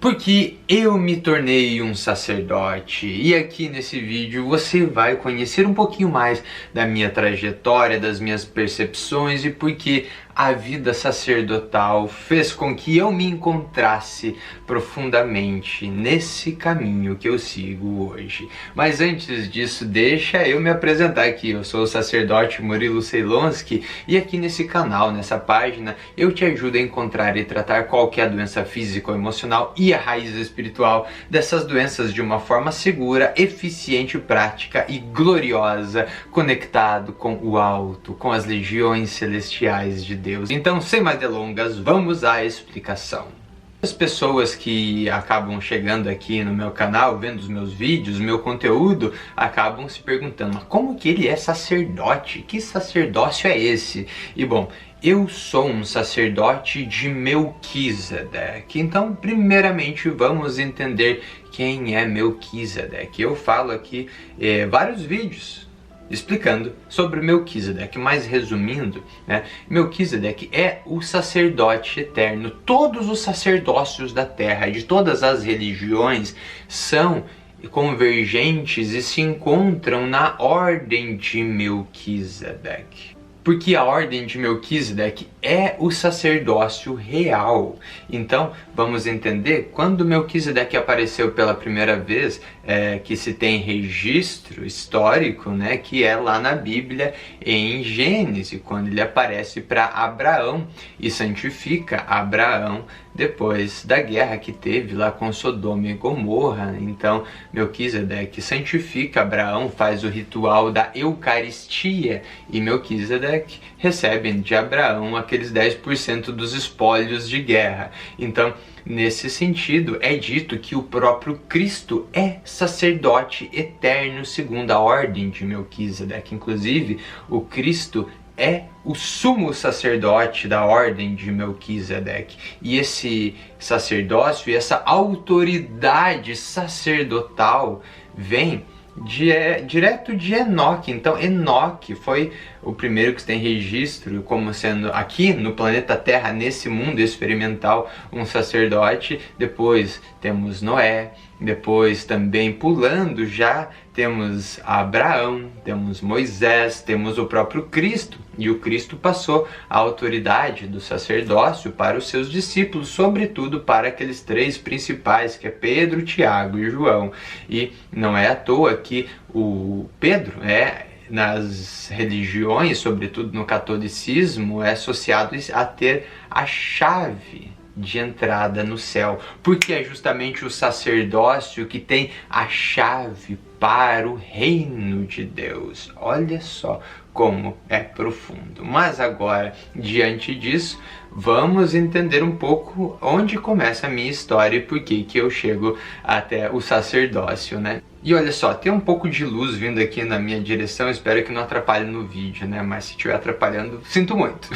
Porque eu me tornei um sacerdote e aqui nesse vídeo você vai conhecer um pouquinho mais da minha trajetória, das minhas percepções e porque a vida sacerdotal fez com que eu me encontrasse profundamente nesse caminho que eu sigo hoje. Mas antes disso, deixa eu me apresentar aqui. Eu sou o sacerdote Murilo Ceilonski e aqui nesse canal, nessa página, eu te ajudo a encontrar e tratar qualquer doença física ou emocional e a raiz espiritual dessas doenças de uma forma segura, eficiente, prática e gloriosa, conectado com o alto, com as legiões celestiais de Deus. Então, sem mais delongas, vamos à explicação. As pessoas que acabam chegando aqui no meu canal, vendo os meus vídeos, meu conteúdo, acabam se perguntando, mas como que ele é sacerdote? Que sacerdócio é esse? E bom, eu sou um sacerdote de Melquisedeque. Então, primeiramente, vamos entender quem é Melquisedeque. Eu falo aqui vários vídeos explicando sobre Melquisedeque, mas resumindo, Melquisedeque é o sacerdote eterno. Todos os sacerdócios da terra, de todas as religiões, são convergentes e se encontram na ordem de Melquisedeque. Porque a ordem de Melquisedeque é o sacerdócio real. Então, vamos entender, quando Melquisedeque apareceu pela primeira vez, que se tem registro histórico, que é lá na Bíblia, em Gênesis, quando ele aparece para Abraão e santifica Abraão depois da guerra que teve lá com Sodoma e Gomorra. Então, Melquisedeque santifica Abraão, faz o ritual da Eucaristia e Melquisedeque recebe de Abraão aqueles 10% dos espólios de guerra. Então, nesse sentido, é dito que o próprio Cristo é sacerdote eterno segundo a ordem de Melquisedeque. Inclusive, o Cristo é o sumo sacerdote da ordem de Melquisedeque. E esse sacerdócio e essa autoridade sacerdotal vem direto de Enoque. Então Enoque foi o primeiro que tem registro como sendo aqui no planeta Terra, nesse mundo experimental, um sacerdote. Depois temos Noé, depois também pulando já temos Abraão, temos Moisés, temos o próprio Cristo. E o Cristo passou a autoridade do sacerdócio para os seus discípulos, sobretudo para aqueles três principais, que é Pedro, Tiago e João. E não é à toa que o Pedro nas religiões, sobretudo no catolicismo, é associado a ter a chave de entrada no céu, porque é justamente o sacerdócio que tem a chave para o reino de Deus. Olha só como é profundo. Mas agora, diante disso, vamos entender um pouco onde começa a minha história e por que eu chego até o sacerdócio, E olha só, tem um pouco de luz vindo aqui na minha direção, espero que não atrapalhe no vídeo, Mas se estiver atrapalhando, sinto muito.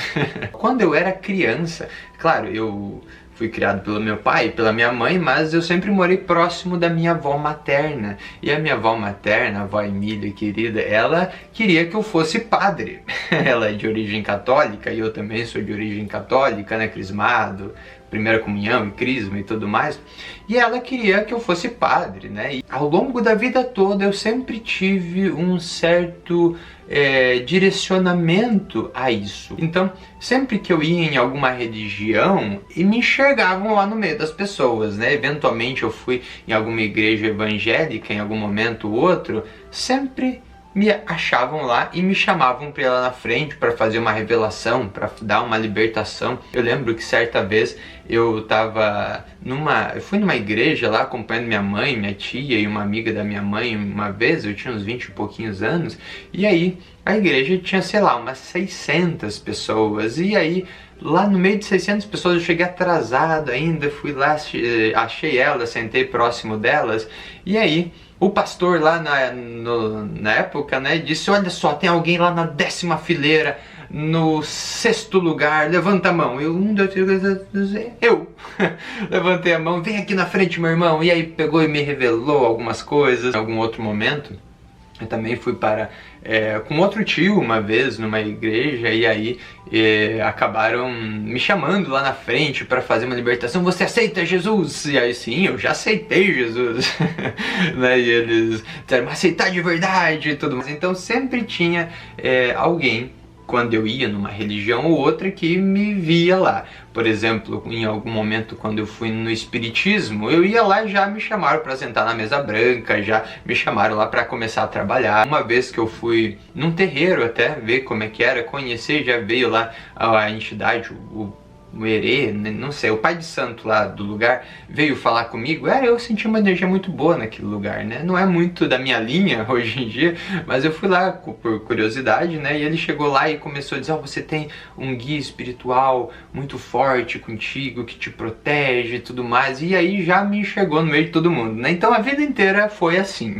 Quando eu era criança, claro, eu fui criado pelo meu pai e pela minha mãe, mas eu sempre morei próximo da minha avó materna. E a minha avó materna, a avó Emília, querida, ela queria que eu fosse padre. Ela é de origem católica e eu também sou de origem católica, crismado, primeira comunhão e crisma e tudo mais. E ela queria que eu fosse padre, E ao longo da vida toda eu sempre tive um certo direcionamento a isso. Então, sempre que eu ia em alguma religião, e me enxergavam lá no meio das pessoas, Eventualmente eu fui em alguma igreja evangélica, em algum momento ou outro, sempre me achavam lá e me chamavam para ir lá na frente para fazer uma revelação, para dar uma libertação. Eu lembro que certa vez eu fui numa igreja lá acompanhando minha mãe, minha tia e uma amiga da minha mãe uma vez, eu tinha uns 20 e pouquinhos anos, e aí a igreja tinha, sei lá, umas 600 pessoas, e aí lá no meio de 600 pessoas eu cheguei atrasado ainda, fui lá, achei elas, sentei próximo delas, e aí o pastor lá na época, disse, olha só, tem alguém lá na 10ª fileira, no 6º lugar, levanta a mão. Eu, eu levantei a mão, vem aqui na frente, meu irmão. E aí pegou e me revelou algumas coisas. Em algum outro momento, eu também fui para com outro tio uma vez numa igreja, e aí acabaram me chamando lá na frente para fazer uma libertação. Você aceita Jesus? E aí, sim, eu já aceitei Jesus. Né? E eles disseram, aceitar de verdade e tudo mais. Então sempre tinha alguém, quando eu ia numa religião ou outra, que me via lá. Por exemplo, em algum momento quando eu fui no espiritismo, eu ia lá e já me chamaram para sentar na mesa branca, já me chamaram lá para começar a trabalhar. Uma vez que eu fui num terreiro até ver como é que era, conhecer, já veio lá a entidade, o Herê, não sei, o pai de santo lá do lugar veio falar comigo. Eu senti uma energia muito boa naquele lugar, né? Não é muito da minha linha hoje em dia, mas eu fui lá por curiosidade, né? E ele chegou lá e começou a dizer, você tem um guia espiritual muito forte contigo, que te protege e tudo mais. E aí já me chegou no meio de todo mundo, né? Então a vida inteira foi assim.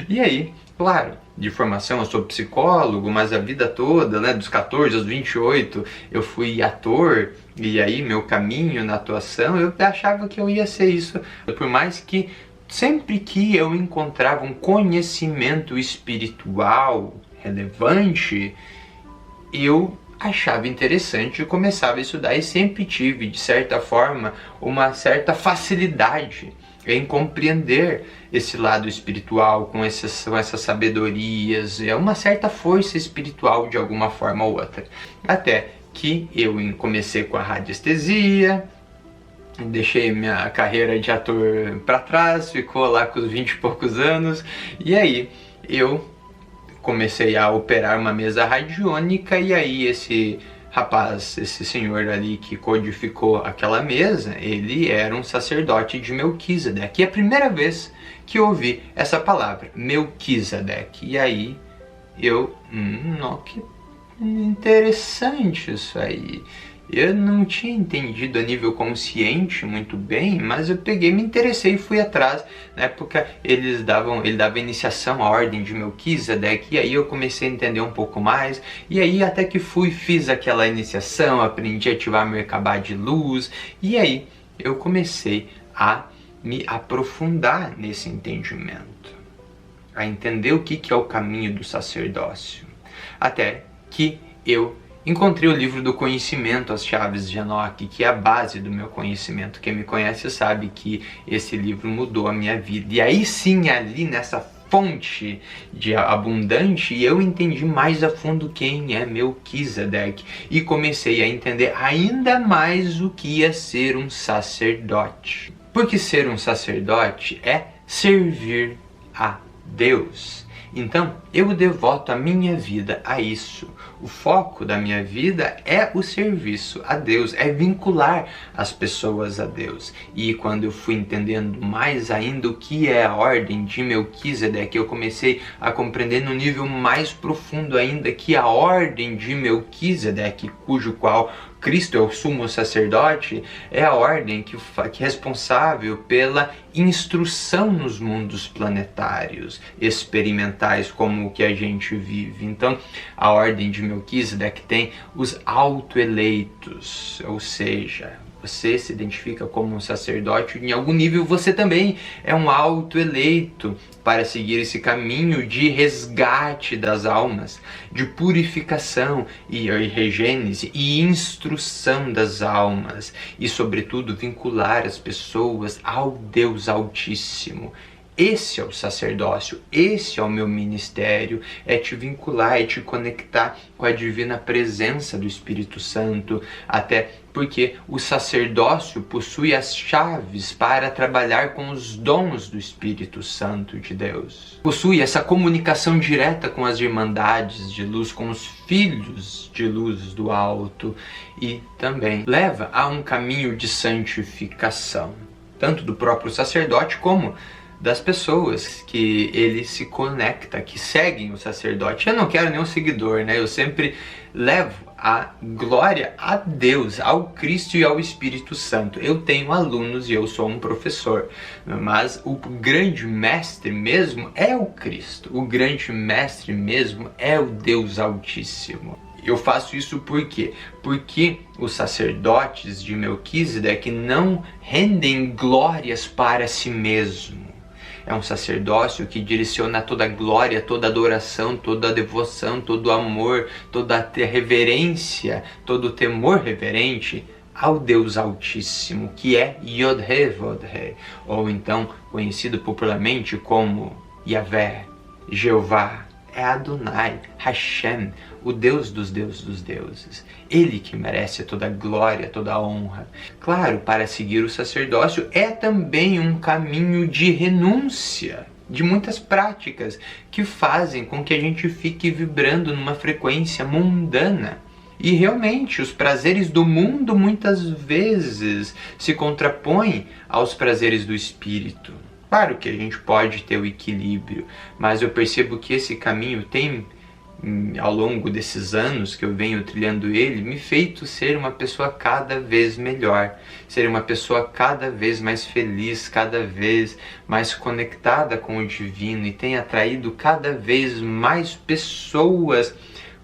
E aí, claro, de formação eu sou psicólogo, mas a vida toda, né, dos 14 aos 28, eu fui ator, e aí meu caminho na atuação, eu achava que eu ia ser isso. Por mais que sempre que eu encontrava um conhecimento espiritual relevante, eu achava interessante e começava a estudar, e sempre tive, de certa forma, uma certa facilidade em compreender esse lado espiritual com essas sabedorias, uma certa força espiritual de alguma forma ou outra. Até que eu comecei com a radiestesia, deixei minha carreira de ator para trás, ficou lá com os 20 e poucos anos, e aí eu comecei a operar uma mesa radiônica, e aí esse rapaz, esse senhor ali que codificou aquela mesa, ele era um sacerdote de Melquisedeque. E é a primeira vez que eu ouvi essa palavra, Melquisedeque. E aí eu, que interessante isso aí. Eu não tinha entendido a nível consciente muito bem, mas eu peguei, me interessei e fui atrás. Na época ele dava iniciação à ordem de Melquisedeque, e aí eu comecei a entender um pouco mais, e aí até que fiz aquela iniciação, aprendi a ativar meu Merkabah de luz, e aí eu comecei a me aprofundar nesse entendimento, a entender o que é o caminho do sacerdócio, até que eu encontrei o livro do conhecimento, As Chaves de Enoque, que é a base do meu conhecimento. Quem me conhece sabe que esse livro mudou a minha vida. E aí sim, ali nessa fonte de abundante, eu entendi mais a fundo quem é Melquisedeque. E comecei a entender ainda mais o que é ser um sacerdote. Porque ser um sacerdote é servir a Deus. Então, eu devoto a minha vida a isso. O foco da minha vida é o serviço a Deus, é vincular as pessoas a Deus. E quando eu fui entendendo mais ainda o que é a ordem de Melquisedeque, eu comecei a compreender no nível mais profundo ainda que a ordem de Melquisedeque, cujo qual Cristo é o sumo sacerdote, é a ordem que é responsável pela instrução nos mundos planetários, experimentais como o que a gente vive. Então, a ordem de Melquisedeque tem os autoeleitos, ou seja, você se identifica como um sacerdote, em algum nível você também é um autoeleito para seguir esse caminho de resgate das almas, de purificação e regênese e instrução das almas, e sobretudo vincular as pessoas ao Deus Altíssimo. Esse é o sacerdócio, esse é o meu ministério, é te vincular, é te conectar com a divina presença do Espírito Santo, até porque o sacerdócio possui as chaves para trabalhar com os dons do Espírito Santo de Deus. Possui essa comunicação direta com as irmandades de luz, com os filhos de luz do alto, e também leva a um caminho de santificação, tanto do próprio sacerdote como das pessoas que ele se conecta, que seguem o sacerdote. Eu não quero nenhum seguidor, né? Eu sempre levo a glória a Deus, ao Cristo e ao Espírito Santo. Eu tenho alunos e eu sou um professor, mas o grande mestre mesmo é o Cristo. O grande mestre mesmo é o Deus Altíssimo. Eu faço isso por quê? Porque os sacerdotes de Melquisedeque não rendem glórias para si mesmo. é um sacerdócio que direciona toda a glória, toda a adoração, toda a devoção, todo o amor, toda a reverência, todo o temor reverente ao Deus Altíssimo, que é Yod-He Vod-He, ou então conhecido popularmente como Yahvé, Jeová, é Adonai, Hashem, o Deus dos deuses. Ele que merece toda a glória, toda a honra. Claro, para seguir o sacerdócio é também um caminho de renúncia de muitas práticas que fazem com que a gente fique vibrando numa frequência mundana. E realmente, os prazeres do mundo muitas vezes se contrapõem aos prazeres do espírito. Claro que a gente pode ter o equilíbrio, mas eu percebo que esse caminho tem, ao longo desses anos que eu venho trilhando ele, me feito ser uma pessoa cada vez melhor, ser uma pessoa cada vez mais feliz, cada vez mais conectada com o divino, e tem atraído cada vez mais pessoas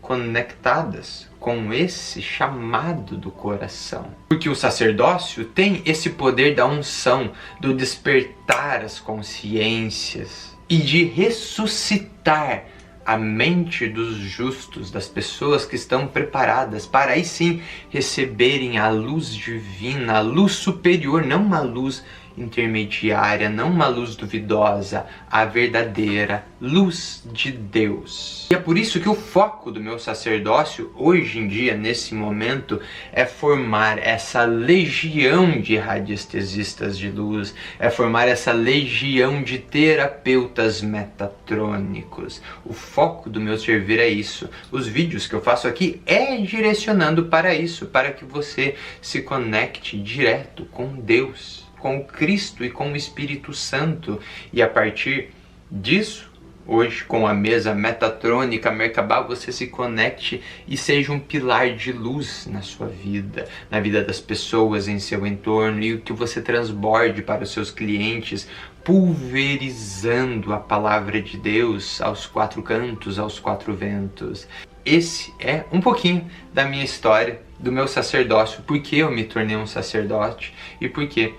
conectadas com esse chamado do coração. Porque o sacerdócio tem esse poder da unção, do despertar as consciências e de ressuscitar a mente dos justos, das pessoas que estão preparadas para aí sim receberem a luz divina, a luz superior, não uma luz intermediária, não uma luz duvidosa, a verdadeira luz de Deus. E é por isso que o foco do meu sacerdócio hoje em dia, nesse momento, é formar essa legião de radiestesistas de luz, é formar essa legião de terapeutas metatrônicos. O foco do meu servir é isso. Os vídeos que eu faço aqui é direcionando para isso, para que você se conecte direto com Deus, com o Cristo e com o Espírito Santo, e a partir disso, hoje com a mesa metatrônica Merkabah, você se conecte e seja um pilar de luz na sua vida, na vida das pessoas em seu entorno, e o que você transborde para os seus clientes, pulverizando a palavra de Deus aos quatro cantos, aos quatro ventos. Esse é um pouquinho da minha história, do meu sacerdócio, porque eu me tornei um sacerdote e porque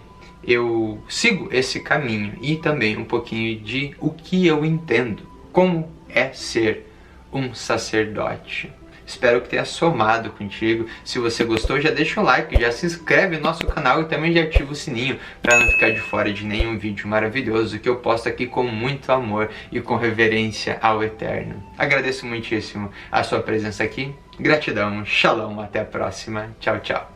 eu sigo esse caminho, e também um pouquinho de o que eu entendo, como é ser um sacerdote. Espero que tenha somado contigo. Se você gostou, já deixa um like, já se inscreve no nosso canal e também já ativa o sininho para não ficar de fora de nenhum vídeo maravilhoso que eu posto aqui com muito amor e com reverência ao Eterno. Agradeço muitíssimo a sua presença aqui. Gratidão, shalom, até a próxima. Tchau, tchau.